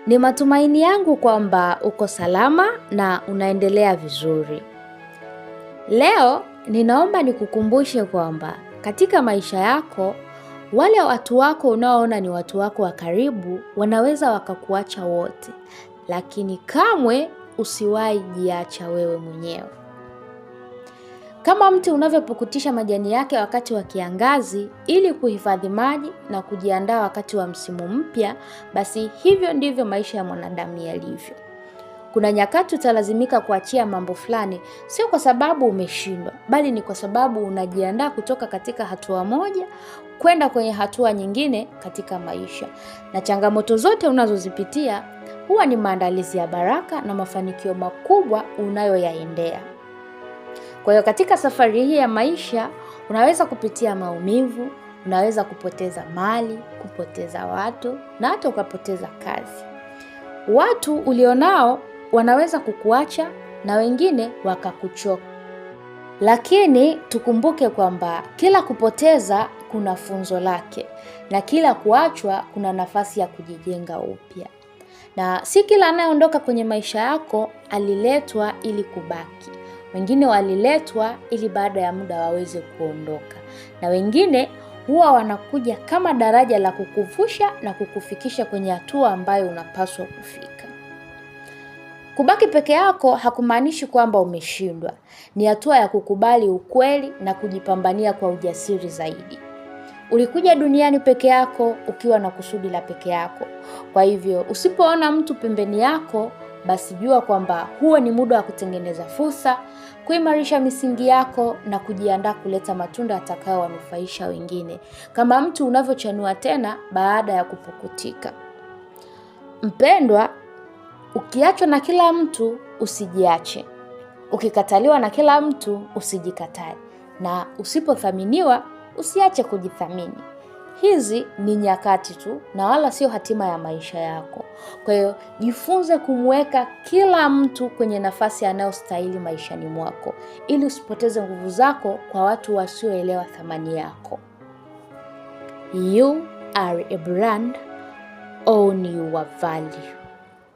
Ni matumaini yangu kwamba uko salama na unaendelea vizuri. Leo ninaomba nikukumbushe kwamba katika maisha yako, wale watu wako unaoona ni watu wako wa karibu wanaweza wakakuacha wote, lakini kamwe usiwahi jiacha wewe mwenyewe. Kama mti unavyopukutisha majani yake wakati wa kiangazi ili kuhifadhi maji na kujiandaa wakati wa msimu mpya, basi hivyo ndivyo maisha ya mwanadamu yalivyo. Kuna nyakati utalazimika kuachia mambo fulani, sio kwa sababu umeshindwa, bali ni kwa sababu unajiandaa kutoka katika hatua moja kwenda kwenye hatua nyingine katika maisha. Na changamoto zote unazozipitia huwa ni maandalizi ya baraka na mafanikio makubwa unayoyaendea. Kwa hiyo katika safari hii ya maisha, unaweza kupitia maumivu, unaweza kupoteza mali, kupoteza watu, na hata ukapoteza kazi. Watu ulionao wanaweza kukuacha na wengine wakakuchoka. Lakini tukumbuke kwamba kila kupoteza kuna funzo lake, na kila kuachwa kuna nafasi ya kujijenga upya. Na si kila anayeondoka kwenye maisha yako aliletwa ili kubaki. Wengine waliletwa ili baada ya muda waweze kuondoka. Na wengine huwa wanakuja kama daraja la kukuvusha na kukufikisha kwenye hatua ambayo unapaswa kufika. Kubaki peke yako hakumaanishi kwamba umeshindwa. Ni hatua ya kukubali ukweli na kujipambania kwa ujasiri zaidi. Ulikuja duniani peke yako ukiwa na kusudi la peke yako. Kwa hivyo usipoona mtu pembeni yako, basi jua kwamba huo ni muda wa kutengeneza fursa, kuimarisha misingi yako na kujiandaa kuleta matunda yatakayowanufaisha wengine, kama mtu unavyochanua tena baada ya kupukutika. Mpendwa, ukiachwa na kila mtu usijiache. Ukikataliwa na kila mtu usijikatae. Na usipothaminiwa usiache kujithamini. Hizi ni nyakati tu na wala sio hatima ya maisha yako. Kwa hiyo jifunze kumweka kila mtu kwenye nafasi anayostahili maishani mwako, ili usipoteze nguvu zako kwa watu wasioelewa thamani yako. You are a brand, own your value.